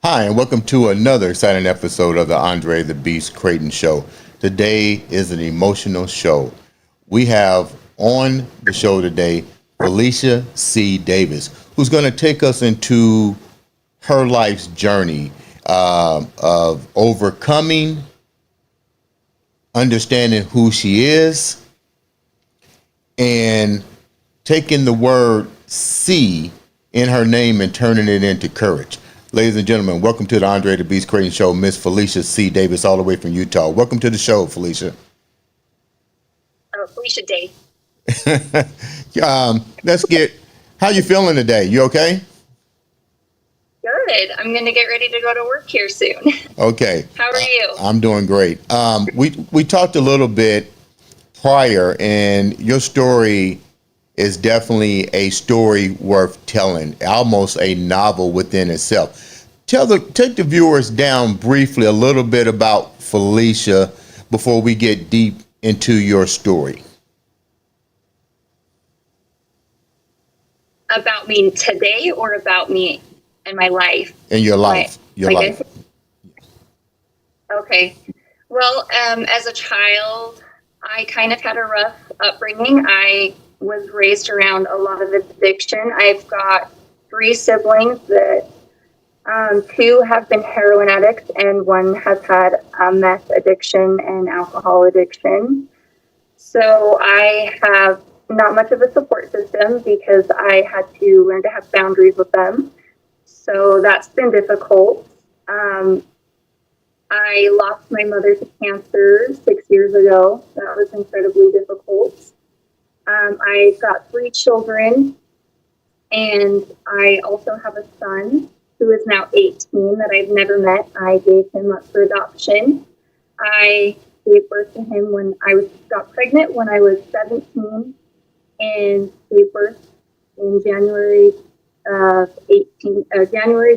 Hi, and welcome to another exciting episode of the Andre The Beast Crayton Show. Today is an emotional show. We have on the show today Felicia C. Davis, who's going to take us into her life's journey of overcoming, understanding who she is, and taking the word C in her name and turning it into courage. Ladies and gentlemen, welcome to the Andre The Beast Crayton Show, Miss Felicia C. Davis, all the way from Utah. Welcome to the show, Felicia. Oh, Felicia Day. Let's get, how you feeling today? You okay? Good. I'm going to get ready to go to work here soon. Okay. How are you? I'm doing great. We talked a little bit prior, and your story is definitely a story worth telling, almost a novel within itself. Take the viewers down briefly a little bit about Felicia before we get deep into your story. About me today or about me and my life? In your life. Life. Okay. Well, as a child, I kind of had a rough upbringing. I was raised around a lot of addiction. I've got 3 siblings that 2 have been heroin addicts and 1 has had meth addiction and alcohol addiction. So I have not much of a support system because I had to learn to have boundaries with them. So that's been difficult. I lost my mother to cancer 6 years ago. That was incredibly difficult. I've got 3 children, and I also have a son who is now 18 that I've never met. I gave him up for adoption. I gave birth to him when I got pregnant when I was 17 and gave birth in January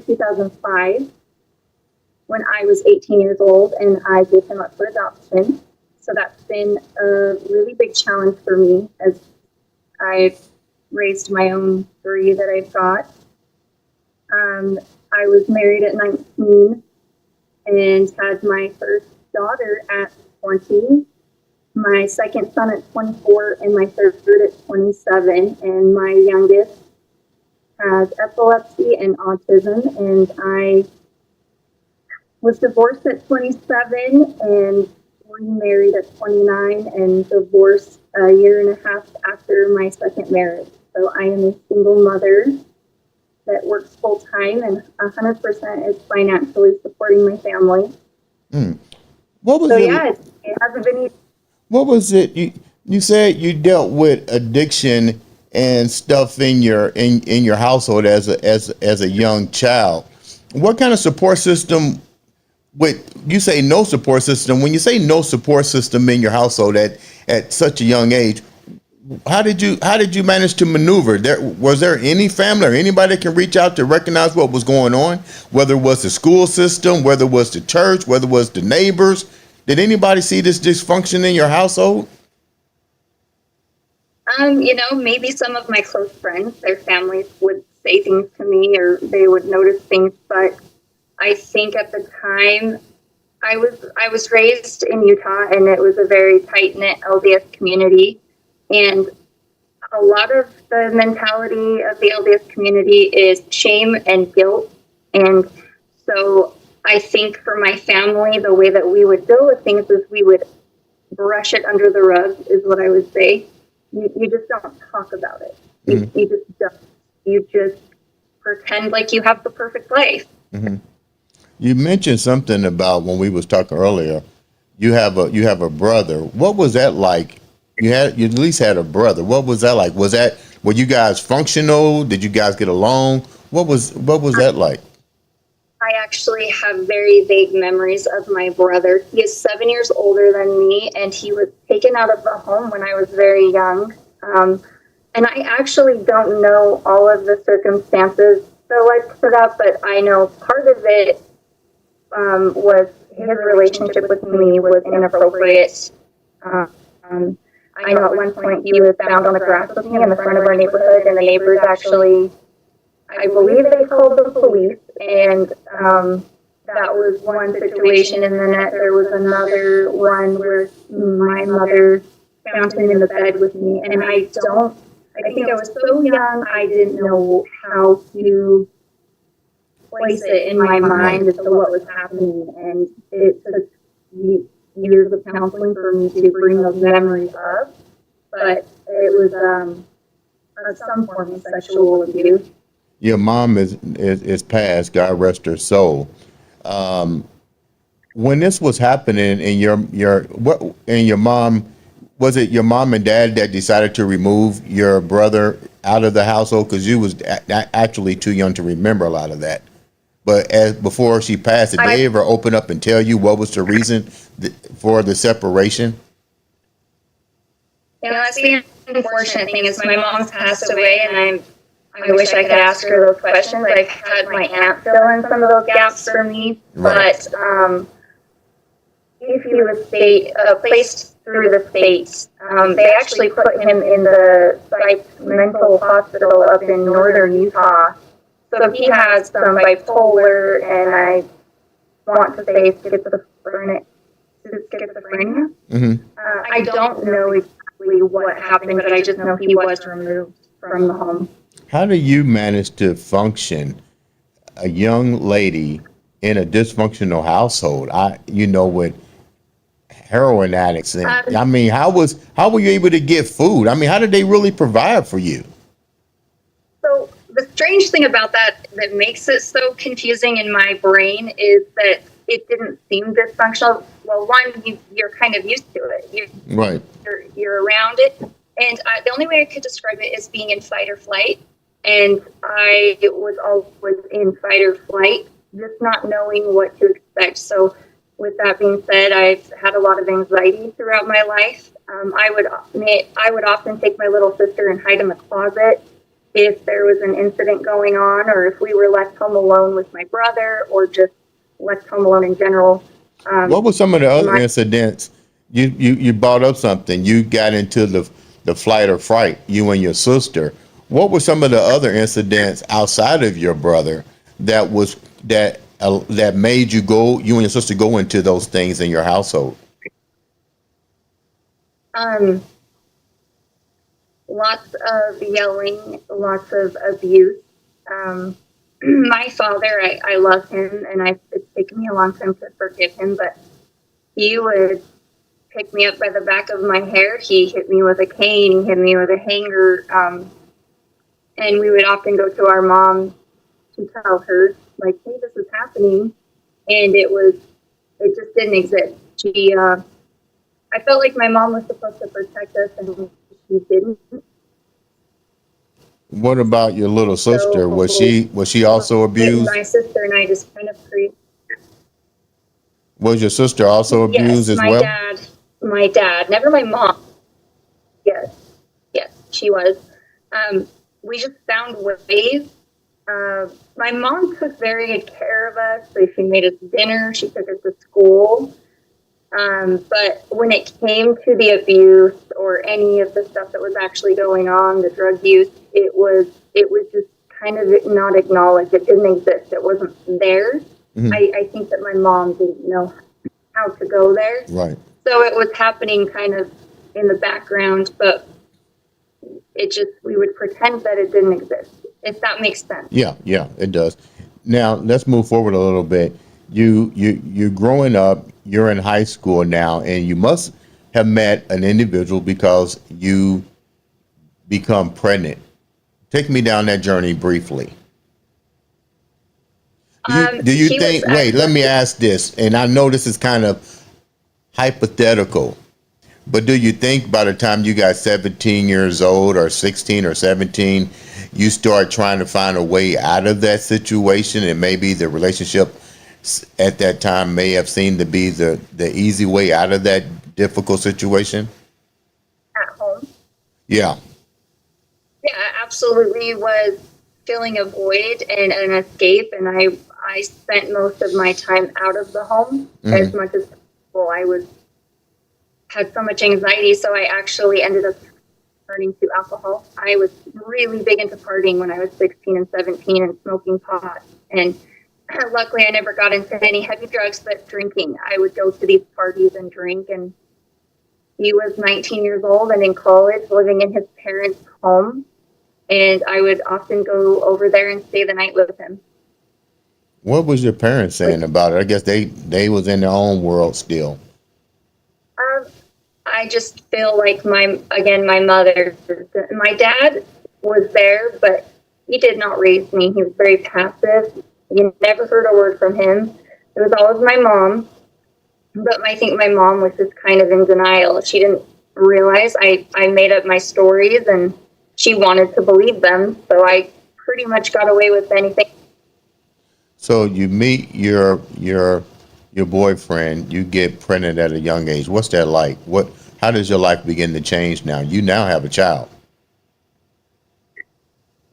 2005 when I was 18 years old, and I gave him up for adoption. So that's been a really big challenge for me as I've raised my own 3 that I've got. I was married at 19 and had my first daughter at 20, my second son at 24, and my third at 27. And my youngest has epilepsy and autism, and I was divorced at 27 and remarried at 29 and divorced a year and a half after my second marriage. So I am a single mother that works full time and 100% is financially supporting my family. What was so it? Yeah, it hasn't been easy. What was it? You said you dealt with addiction and stuff in your household as a young child. What kind of support system? You say no support system. When you say no support system in your household at such a young age, how did you manage to maneuver? Was there any family or anybody that can reach out to recognize what was going on? Whether it was the school system, whether it was the church, whether it was the neighbors, did anybody see this dysfunction in your household? Maybe some of my close friends, their families would say things to me or they would notice things, but I think at the time I was raised in Utah, and it was a very tight-knit LDS community, and a lot of the mentality of the LDS community is shame and guilt. And so I think for my family, the way that we would deal with things is we would brush it under the rug, is what I would say. You just don't talk about it. Mm-hmm. You just don't. You just pretend like you have the perfect life. Mm-hmm. You mentioned something about when we was talking earlier. You have a brother. What was that like? You at least had a brother. What was that like? Were you guys functional? Did you guys get along? What was that like? I actually have very vague memories of my brother. He is 7 years older than me, and he was taken out of the home when I was very young. And I actually don't know all of the circumstances that led to that, but I know part of it was his relationship with me was inappropriate. I know at one point he was found on the grass with me in the front of our neighborhood, and the neighbors actually, I believe they called the police, and that was one situation. And then there was another one where my mother found him in the bed with me, and I think I was so young, I didn't know how to place it in my mind as to what was happening, and it took years of counseling for me to bring those memories up, but it was some form of sexual abuse. Your mom is passed, God rest her soul. When this was happening, and your mom, was it your mom and dad that decided to remove your brother out of the household, because you was actually too young to remember a lot of that? But before she passed, did they ever open up and tell you what was the reason for the separation? You know, that's the unfortunate thing is my mom's passed away, and I wish I could ask her those questions. I've had my aunt fill in some of those gaps for me, Right. but if he was placed through the state, they actually put him in the psych mental hospital up in northern Utah. So he has some bipolar, and I want to say schizophrenia. Mm-hmm. I don't know exactly what happened, but I just know he was removed from the home. How do you manage to function, a young lady in a dysfunctional household? With heroin addicts, and I mean, how were you able to get food? I mean, how did they really provide for you? So the strange thing about that makes it so confusing in my brain is that it didn't seem dysfunctional. Well, one, you're kind of used to it. Right. You're around it. And the only way I could describe it is being in fight or flight. And I was always in fight or flight, just not knowing what to expect. So with that being said, I've had a lot of anxiety throughout my life. I would often take my little sister and hide in the closet if there was an incident going on, or if we were left home alone with my brother, or just left home alone in general. What were some of the other incidents? You brought up something. You got into the flight or fright, you and your sister. What were some of the other incidents outside of your brother that made you and your sister go into those things in your household? Lots of yelling, lots of abuse. My father, I love him, and it's taken me a long time to forgive him, but he would pick me up by the back of my hair. He hit me with a cane, he hit me with a hanger, and we would often go to our mom to tell her, like, hey, this is happening, and it just didn't exist. I felt like my mom was supposed to protect us, and she didn't. What about your little sister? So, Was she also abused? My sister and I just kind of created. Was your sister also abused as well? My dad, never my mom. Yes, she was. We just found ways. My mom took very good care of us. So she made us dinner. She took us to school. But when it came to the abuse or any of the stuff that was actually going on, the drug use, it was just kind of not acknowledged. It didn't exist. It wasn't there. Mm-hmm. I think that my mom didn't know how to go there. Right. So it was happening kind of in the background, but we would pretend that it didn't exist, if that makes sense. Yeah, it does. Now let's move forward a little bit. You're growing up, you're in high school now, and you must have met an individual because you become pregnant. Take me down that journey briefly. Do you think, let me ask this, and I know this is kind of hypothetical, but do you think by the time you got 17 years old or 16 or 17, you start trying to find a way out of that situation, and maybe the relationship at that time may have seemed to be the easy way out of that difficult situation? At home. Yeah. Yeah, absolutely was filling a void and an escape, and I spent most of my time out of the home as Hmm. much as possible. Had so much anxiety, so I actually ended up turning to alcohol. I was really big into partying when I was 16 and 17 and smoking pot. And luckily, I never got into any heavy drugs, but drinking. I would go to these parties and drink. And he was 19 years old and in college, living in his parents' home. And I would often go over there and stay the night with him. What was your parents saying about it? I guess they was in their own world still. Um, I just feel like my mother, my dad was there, but he did not raise me. He was very passive. You never heard a word from him. It was always my mom, but I think my mom was just kind of in denial. She didn't realize I made up my stories and she wanted to believe them. So I pretty much got away with anything. So you meet your boyfriend, you get pregnant at a young age. What's that like? How does your life begin to change now? You now have a child.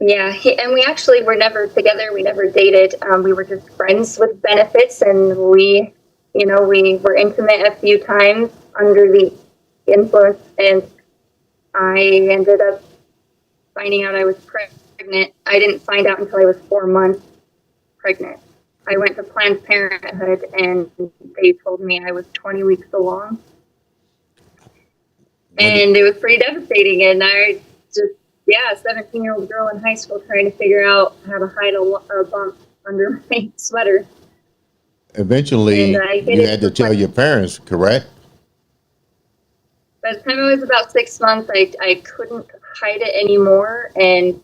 Yeah, and we actually were never together. We never dated. We were just friends with benefits, and we were intimate a few times under the influence, and I ended up finding out I was pregnant. I didn't find out until I was 4 months pregnant. I went to Planned Parenthood, and they told me I was 20 weeks along, and it was pretty devastating. And I just, yeah, a 17-year-old girl in high school trying to figure out how to hide a bump under my sweater. Eventually, you had to tell your parents, correct? By the time I was about 6 months, I couldn't hide it anymore, and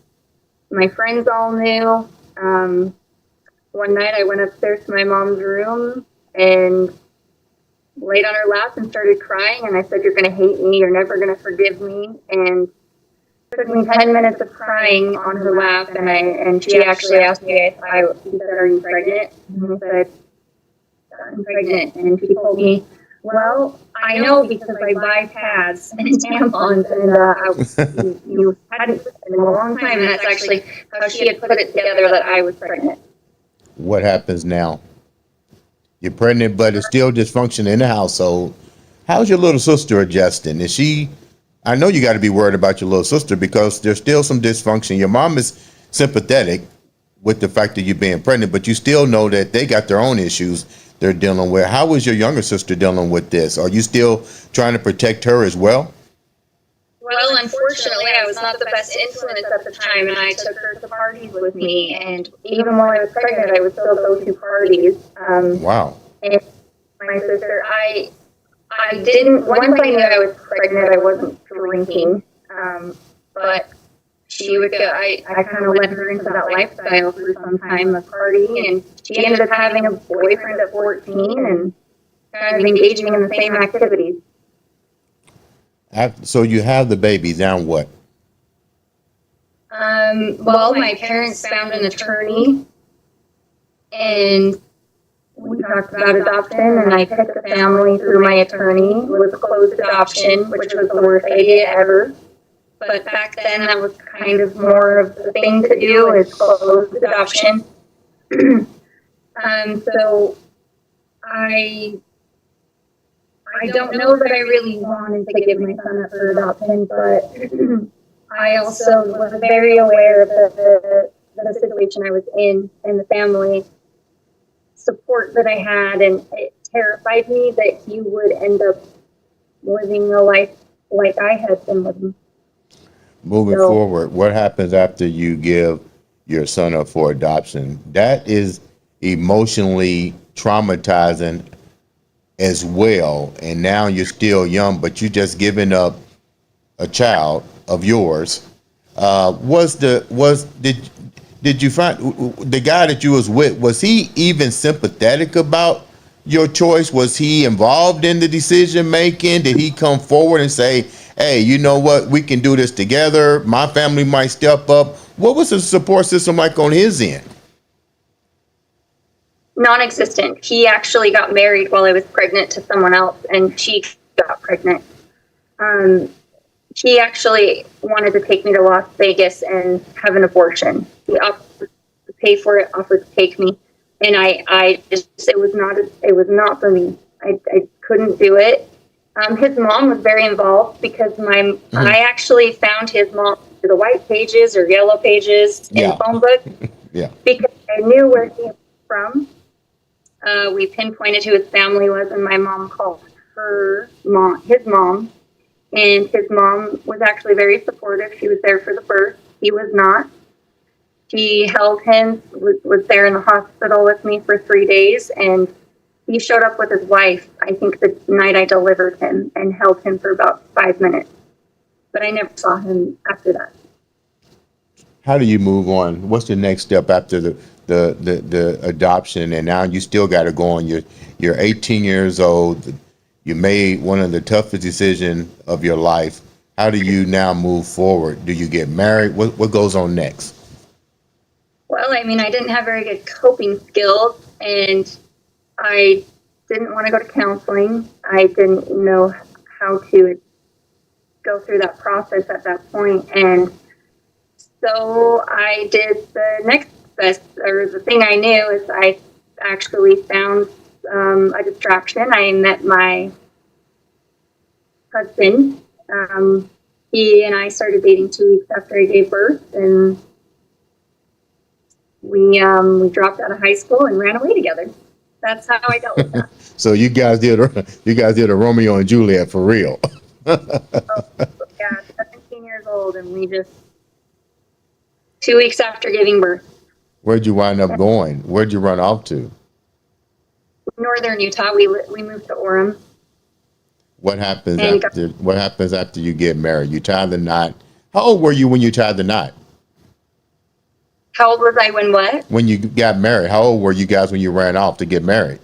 my friends all knew. One night I went upstairs to my mom's room and laid on her lap and started crying, and I said, "You're going to hate me. You're never going to forgive me." And it took me 10 minutes of crying on her lap, and she actually asked me, she said, "Are you pregnant?" And I said, "I'm pregnant." And she told me, "Well, I know because I buy pads and tampons, and you hadn't in a long time." And that's actually how she had put it together that I was pregnant. What happens now? You're pregnant, but it's still dysfunction in the household. How's your little sister adjusting? Is she? I know you got to be worried about your little sister because there's still some dysfunction. Your mom is sympathetic with the fact that you're being pregnant, but you still know that they got their own issues they're dealing with. How is your younger sister dealing with this? Are you still trying to protect her as well? Well, unfortunately, I was not the best influence at the time, and I took her to parties with me. And even while I was pregnant, I would still go to parties. Wow. And my sister, I didn't. Once I knew I was pregnant, I wasn't drinking. But she would go. I kind of led her into that lifestyle for some time of partying, and she ended up having a boyfriend at 14 and kind of engaging in the same activities. So you have the baby. Now what? Well, my parents found an attorney, and we talked about adoption, and I picked a family through my attorney. It was closed adoption, which was the worst idea ever. But back then, that was kind of more of the thing to do, is closed adoption. So I don't know that I really wanted to give my son up for adoption, but I also was very aware of the situation I was in and the family support that I had, and it terrified me that he would end up living a life like I had been living. Moving forward, what happens after you give your son up for adoption? That is emotionally traumatizing as well. And now you're still young, but you just given up a child of yours. Did you find the guy that you was with, was he even sympathetic about your choice? Was he involved in the decision making? Did he come forward and say, "Hey, you know what, we can do this together, my family might step up"? What was the support system like on his end? non-existent. He actually got married while I was pregnant to someone else, and she got pregnant. He actually wanted to take me to Las Vegas and have an abortion. He offered to pay for it, offered to take me, and I just, it was not for me. I couldn't do it. His mom was very involved because I actually found his mom through the white pages or yellow pages in the phone book. Yeah. Because I knew where he was from. We pinpointed who his family was, and my mom called his mom, and his mom was actually very supportive. She was there for the birth. He was not. She held him, was there in the hospital with me for 3 days, and he showed up with his wife, I think the night I delivered him, and held him for about 5 minutes. But I never saw him after that. How do you move on? What's the next step after the adoption? And now you still got to go on. You're 18 years old. You made one of the toughest decisions of your life. How do you now move forward? Do you get married? What goes on next? Well, I mean, I didn't have very good coping skills, and I didn't want to go to counseling. I didn't know how to go through that process at that point. And so I did the next best, or the thing I knew is I actually found a distraction. I met my husband. He and I started dating 2 weeks after I gave birth, and we dropped out of high school and ran away together. That's how I dealt with that. So you guys did a Romeo and Juliet for real. Oh, yeah, 17 years old, and we just 2 weeks after giving birth. Where'd you wind up going? Where'd you run off to? Northern Utah. We moved to Orem. What happens after you get married? You tie the knot. How old were you when you tied the knot? How old was I when what? When you got married. How old were you guys when you ran off to get married?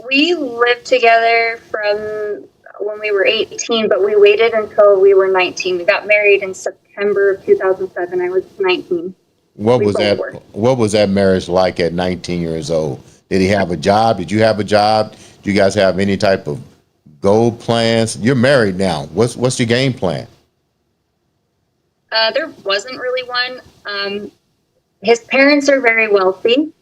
We lived together from when we were 18, but we waited until we were 19. We got married in September of 2007. I was 19. What was that marriage like at 19 years old? Did he have a job? Did you have a job? Do you guys have any type of goal plans? You're married now. What's your game plan? There wasn't really one. His parents are very wealthy,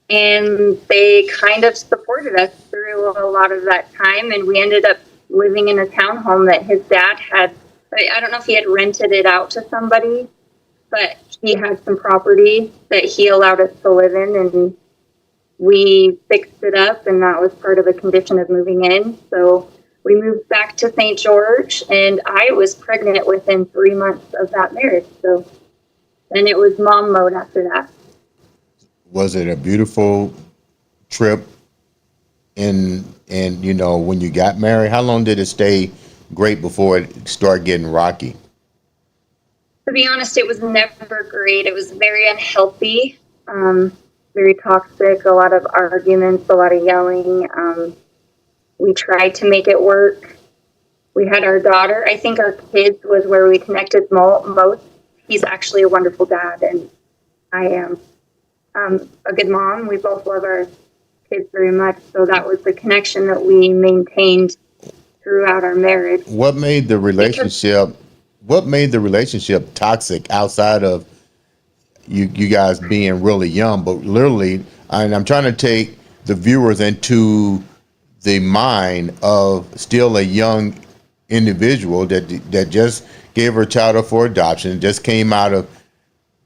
and they kind of supported us through a lot of that time. And we ended up living in a townhome that his dad had. I don't know if he had rented it out to somebody, but he had some property that he allowed us to live in, and we fixed it up, and that was part of the condition of moving in. So we moved back to St. George, and I was pregnant within 3 months of that marriage. So then it was mom mode after that. Was it a beautiful trip? And when you got married, how long did it stay great before it started getting rocky? To be honest, it was never great. It was very unhealthy, very toxic, a lot of arguments, a lot of yelling. We tried to make it work. We had our daughter. I think our kids was where we connected most. He's actually a wonderful dad, and I am a good mom. We both love our kids very much, so that was the connection that we maintained throughout our marriage. What made the relationship toxic outside of you guys being really young, but literally, and I'm trying to take the viewers into the mind of still a young individual that just gave her child up for adoption, just came out of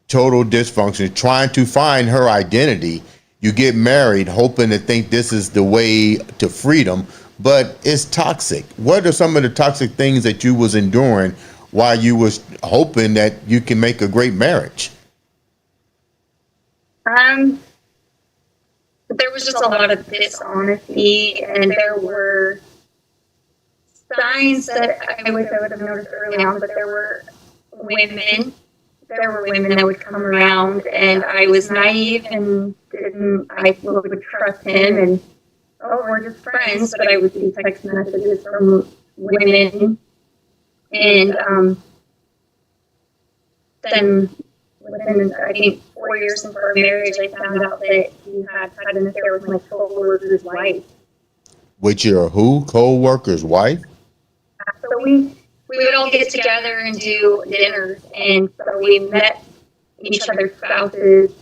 total dysfunction, trying to find her identity. You get married, hoping to think this is the way to freedom, but it's toxic. What are some of the toxic things that you was enduring while you was hoping that you can make a great marriage? There was just a lot of dishonesty, and there were signs that I wish I would have noticed early on, but there were women that would come around, and I was naive and I would trust him, and we're just friends, but I would see text messages from women, and then within, I think, 4 years into our marriage, I found out that he had an affair with my coworker's wife. With your who? Co-worker's wife? So we would all get together and do dinners, and so we met each other's spouses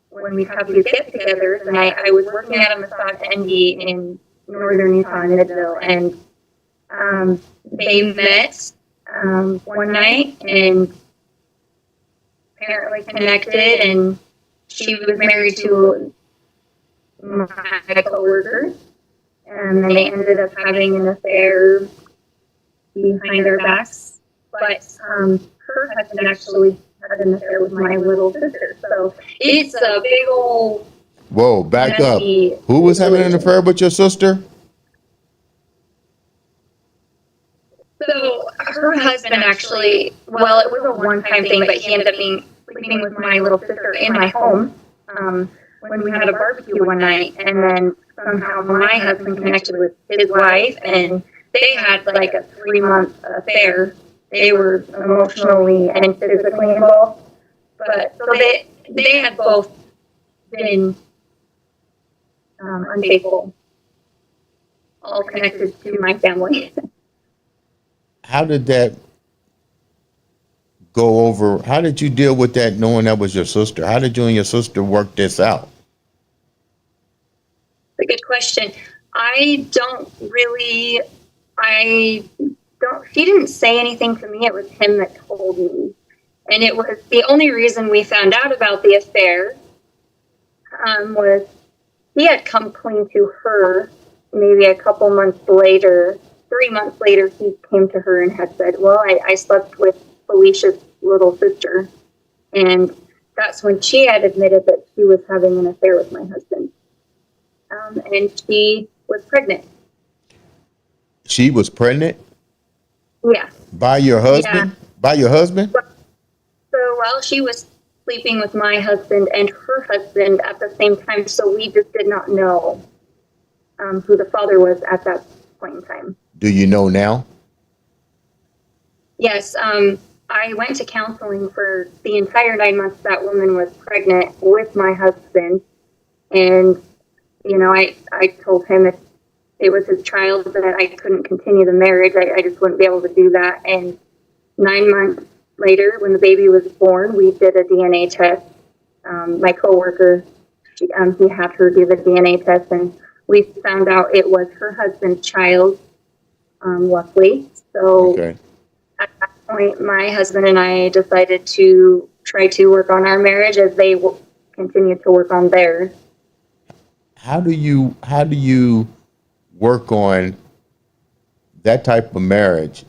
when we'd have these get-togethers. And I was working at a massage ND in northern Utah, in Midville, and they met one night and apparently connected, and she was married to my coworker, and they ended up having an affair behind our backs. But her husband actually had an affair with my little sister. So it's a big old. Whoa, back up. messy Who was having an affair with your sister? So her husband actually, well, it was a one-time thing, but he ended up sleeping with my little sister in my home when we had a barbecue one night, and then somehow my husband connected with his wife, and they had like a 3-month affair. They were emotionally and physically involved, but so they had both been unfaithful, all connected to my family. How did that go over? How did you deal with that knowing that was your sister? How did you and your sister work this out? A good question. He didn't say anything to me. It was him that told me. And it was the only reason we found out about the affair was he had come clean to her maybe a couple months later. 3 months later, he came to her and had said, well, I slept with Felicia's little sister. And that's when she had admitted that she was having an affair with my husband. And she was pregnant. She was pregnant? Yeah. By your husband? Yeah. By your husband? So, well, she was sleeping with my husband and her husband at the same time, so we just did not know who the father was at that point in time. Do you know now? Yes. I went to counseling for the entire 9 months that woman was pregnant with my husband. And, you know, I told him if it was his child that I couldn't continue the marriage. I just wouldn't be able to do that. And 9 months later, when the baby was born, we did a DNA test. My coworker, he had her do the DNA test, and we found out it was her husband's child, luckily. So Okay. at that point, my husband and I decided to try to work on our marriage as they continue to work on theirs. How do you work on that type of marriage,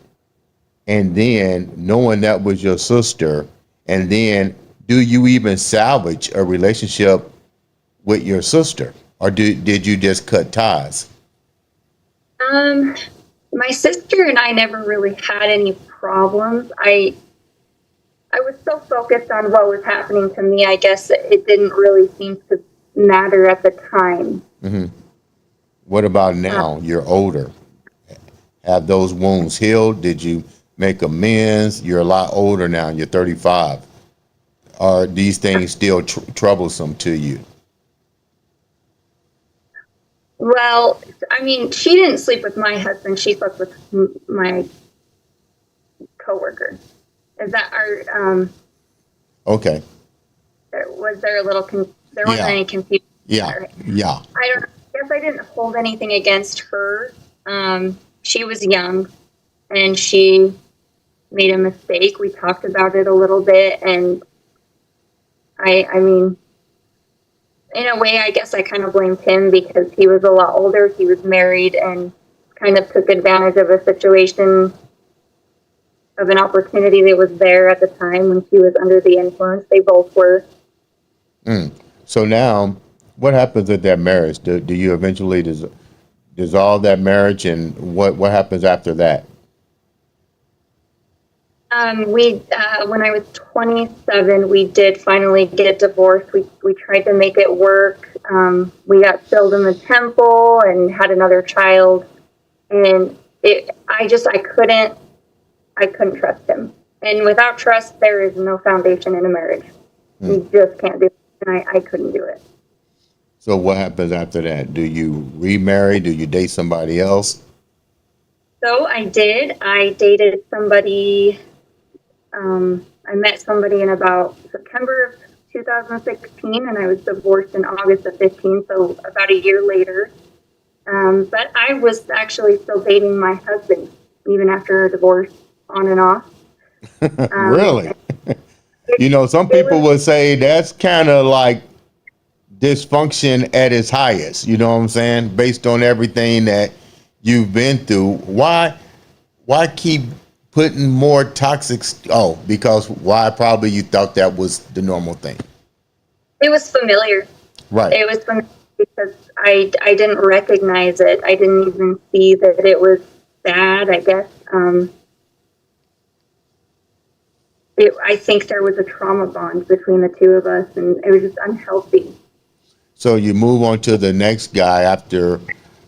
and then knowing that was your sister, and then do you even salvage a relationship with your sister, or did you just cut ties? My sister and I never really had any problems. I was so focused on what was happening to me, I guess it didn't really seem to matter at the time. Mm-hmm. What about now? You're older. Have those wounds healed? Did you make amends? You're a lot older now. You're 35. Are these things still troublesome to you? Well, I mean, she didn't sleep with my husband. She slept with my coworker. Is that our? Okay. Was there a little? There wasn't any confusion. Yeah. Yeah. I guess I didn't hold anything against her. She was young, and she made a mistake. We talked about it a little bit, and I mean, in a way, I guess I kind of blamed him because he was a lot older. He was married and kind of took advantage of a situation, of an opportunity that was there at the time when she was under the influence. They both were. So now, what happens with that marriage? Do you eventually dissolve that marriage, and what happens after that? When I was 27, we did finally get divorced. We tried to make it work. We got filled in the temple and had another child, and I couldn't trust him. And without trust, there is no foundation in a marriage. You just can't do it. and I couldn't do it. So what happens after that? Do you remarry? Do you date somebody else? So I did. I dated somebody. I met somebody in about September of 2016, and I was divorced in August of 15, so about a year later. But I was actually still dating my husband even after a divorce, on and off. Really? It, You know, some it people was would say that's kind of like dysfunction at its highest. You know what I'm saying? Based on everything that you've been through, why keep putting more toxic? Oh, because why? Probably you thought that was the normal thing, it was familiar. right? It was familiar because I didn't recognize it. I didn't even see that it was bad. I guess. I think there was a trauma bond between the two of us, and it was just unhealthy. So you move on to the next guy after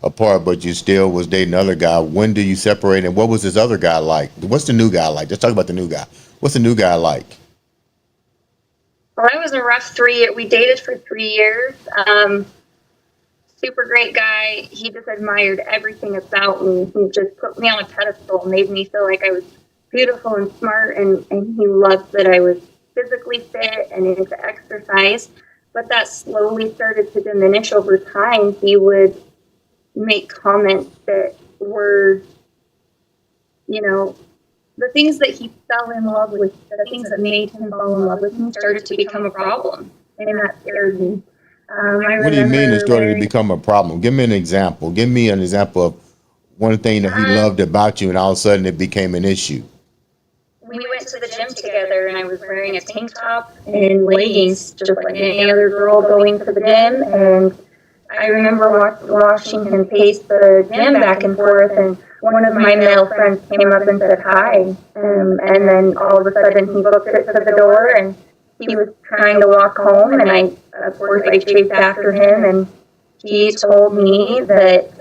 apart, but you still was dating another guy. When do you separate, and what was this other guy like? What's the new guy like? Let's talk about the new guy. What's the new guy like? Well, I was a rough 3 years. We dated for 3 years. Super great guy. He just admired everything about me. He just put me on a pedestal, made me feel like I was beautiful and smart, and he loved that I was physically fit and into exercise. But that slowly started to diminish over time. He would make comments that were, you know, the things that he fell in love with, the things that made him fall in love with me started to become a problem. And that scared me. What do you mean it started to become a problem? Give me an example. Give me an example of one thing that he loved about you, and all of a sudden it became an issue. We went to the gym together, and I was wearing a tank top and leggings, just like any other girl going to the gym. And I remember watching him pace the gym back and forth, and one of my male friends came up and said hi. And then all of a sudden he booked it to the door, and he was trying to walk home, and of course, I chased after him, and he told me that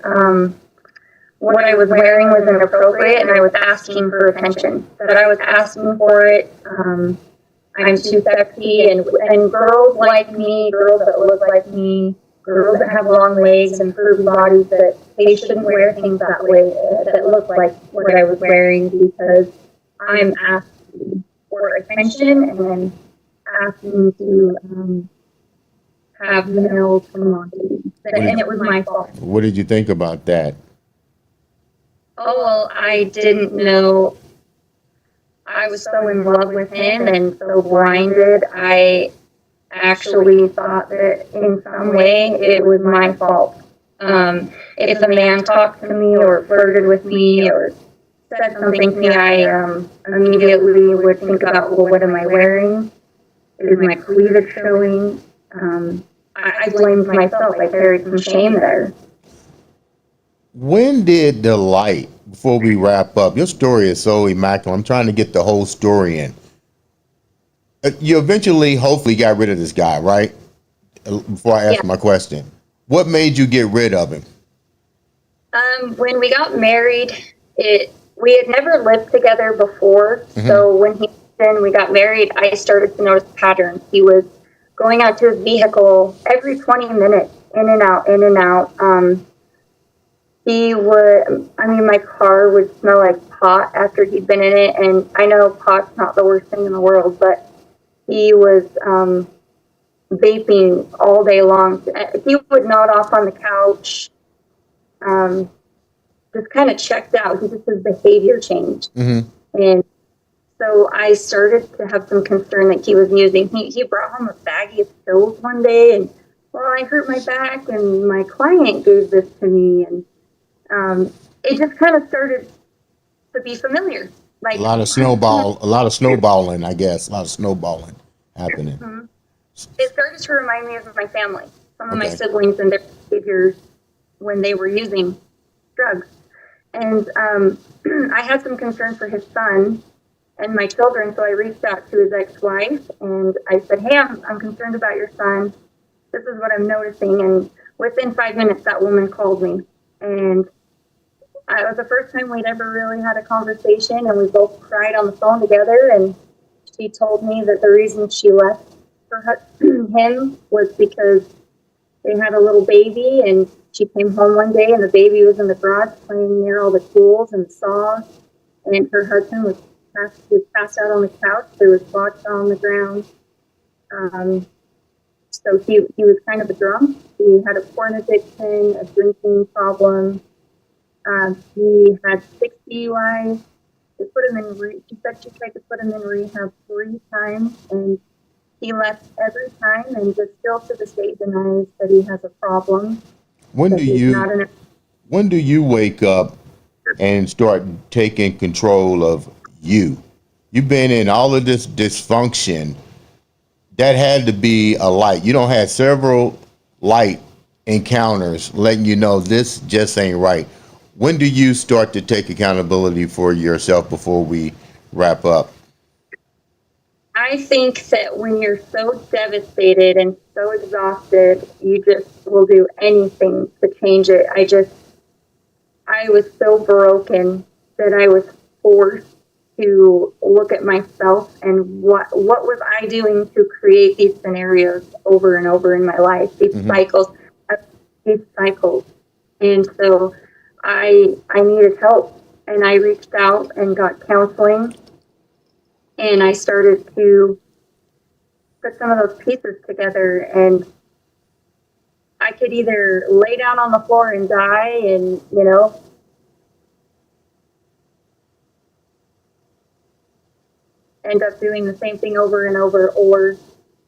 what I was wearing was inappropriate, and I was asking for attention, that I was asking for it. I'm too sexy, and girls like me, girls that look like me, girls that have long legs and curvy bodies, that they shouldn't wear things that way, that look like what I was wearing, because I'm asking for attention and then asking to have males come on to me. And it was my fault. What did you think about that? Oh, well, I didn't know. I was so in love with him and so blinded. I actually thought that in some way it was my fault. If a man talked to me or flirted with me or said something to me, I immediately would think about, well, what am I wearing? Is my cleavage showing? I blamed myself. I carried some shame there. When did the light, before we wrap up, your story is so immaculate. I'm trying to get the whole story in. You eventually, hopefully, got rid of this guy, right? Before I ask my question, what made you get rid of him? When we got married, we had never lived together before. So when we got married, I started to notice patterns. He was going out to his vehicle every 20 minutes, in and out, in and out. My car would smell like pot after he'd been in it, and I know pot's not the worst thing in the world, but he was vaping all day long. He would nod off on the couch, just kind of checked out. His behavior changed. And so I started to have some concern that he was using. He brought home a baggie of pills one day, and, well, I hurt my back, and my client gave this to me, and it just kind of started to be familiar. Like a lot of snowballing, I guess. A lot of snowballing happening. It started to remind me of my family, some of my siblings and their behaviors when they were using drugs. And I had some concern for his son and my children, so I reached out to his ex-wife, and I said, hey, I'm concerned about your son. This is what I'm noticing. And within 5 minutes, that woman called me. And it was the first time we'd ever really had a conversation, and we both cried on the phone together, and she told me that the reason she left her leaving him was because they had a little baby, and she came home one day and the baby was in the garage playing near all the tools and saws, and her husband was passed out on the couch. There was vodka on the ground. So he was kind of a drunk. He had a porn addiction, a drinking problem. He had 6 DUIs. They put him in. She said she tried to put him in rehab 3 times, and he left every time, and just still to this day denies that he has a problem. When do you wake up and start taking control of you? You've been in all of this dysfunction. That had to be a light. You don't have several light encounters letting you know this just ain't right. When do you start to take accountability for yourself before we wrap up? I think that when you're so devastated and so exhausted, you just will do anything to change it. I was so broken that I was forced to look at myself and what was I doing to create these scenarios over and over in my life, these cycles. And so I needed help, and I reached out and got counseling, and I started to put some of those pieces together, and I could either lay down on the floor and die and, end up doing the same thing over and over, or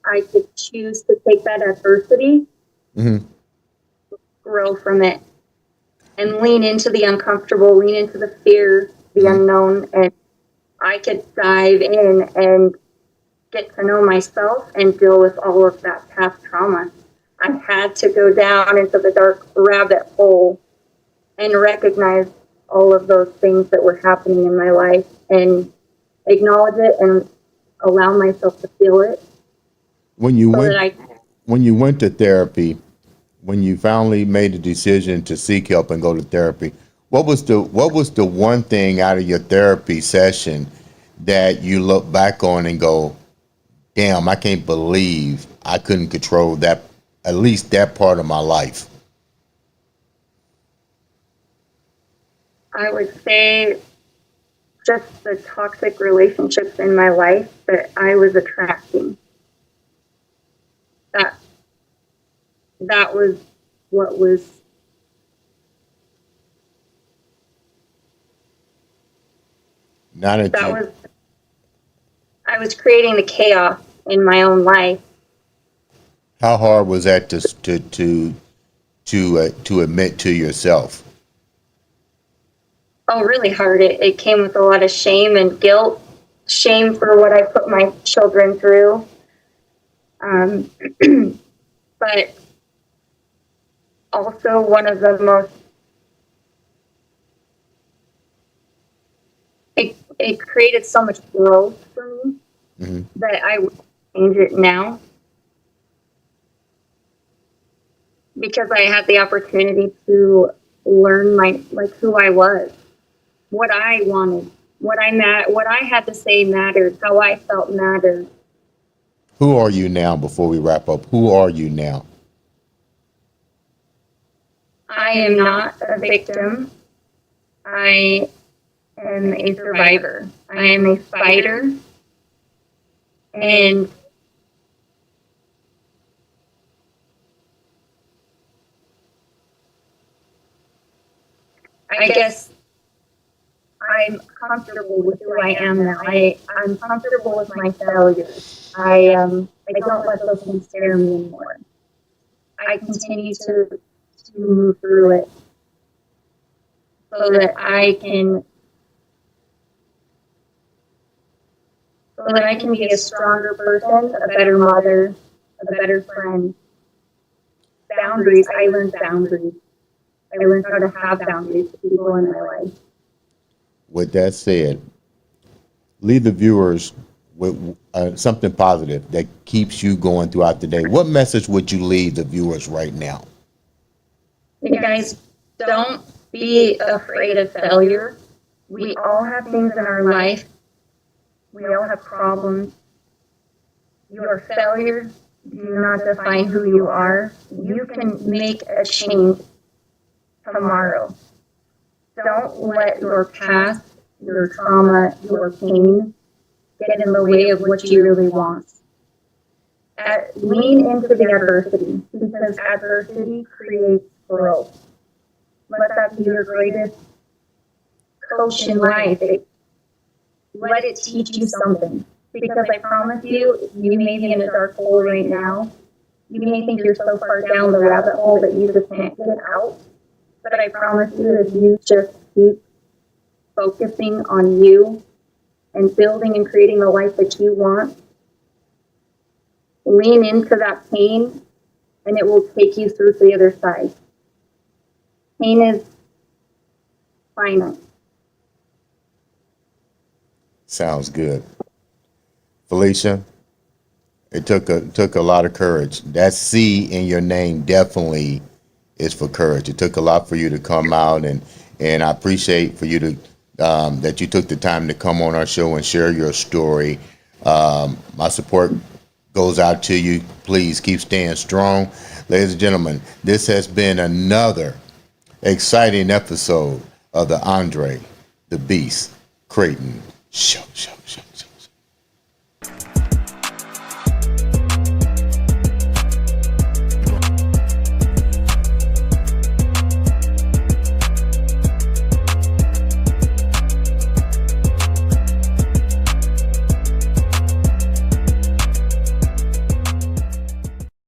I could choose to take that adversity, grow from it, and lean into the uncomfortable, lean into the fear, the unknown, and I could dive in and get to know myself and deal with all of that past trauma. I had to go down into the dark rabbit hole and recognize all of those things that were happening in my life and acknowledge it and allow myself to feel it. When you went to therapy, when you finally made the decision to seek help and go to therapy, what was the one thing out of your therapy session that you look back on and go, damn, I can't believe I couldn't control that, at least that part of my life? I would say just the toxic relationships in my life that I was attracting. That was what was I was creating the chaos in my own life. How hard was that to admit to yourself? Oh, really hard. It came with a lot of shame and guilt, shame for what I put my children through. But also one of the most, it created so much growth for me that I would change it now, because I had the opportunity to learn who I was, what I wanted, what I had to say mattered, how I felt mattered. Who are you now, before we wrap up? Who are you now? I am not a victim. I am a survivor. I am a fighter. And I guess I'm comfortable with who I am now. I'm comfortable with my failures. I don't let those things scare me anymore. I continue to move through it so that I can be a stronger person, a better mother, a better friend. Boundaries. I learned boundaries. I learned how to have boundaries with people in my life. With that said, leave the viewers with something positive that keeps you going throughout the day. What message would you leave the viewers right now? You guys, don't be afraid of failure. We all have things in our life. We all have problems. Your failures do not define who you are. You can make a change tomorrow. Don't let your past, your trauma, your pain get in the way of what you really want. Lean into the adversity, because adversity creates growth. Let that be your greatest coach in life. Let it teach you something. Because I promise you, you may be in a dark hole right now. You may think you're so far down the rabbit hole that you just can't get out. But I promise you, if you just keep focusing on you and building and creating the life that you want, lean into that pain, and it will take you through to the other side. Pain is finite. Sounds good. Felicia, it took a lot of courage. That C in your name definitely is for courage. It took a lot for you to come out, and I appreciate for you to that you took the time to come on our show and share your story. My support goes out to you. Please keep staying strong. Ladies and gentlemen, this has been another exciting episode of the Andre the Beast Crayton Show.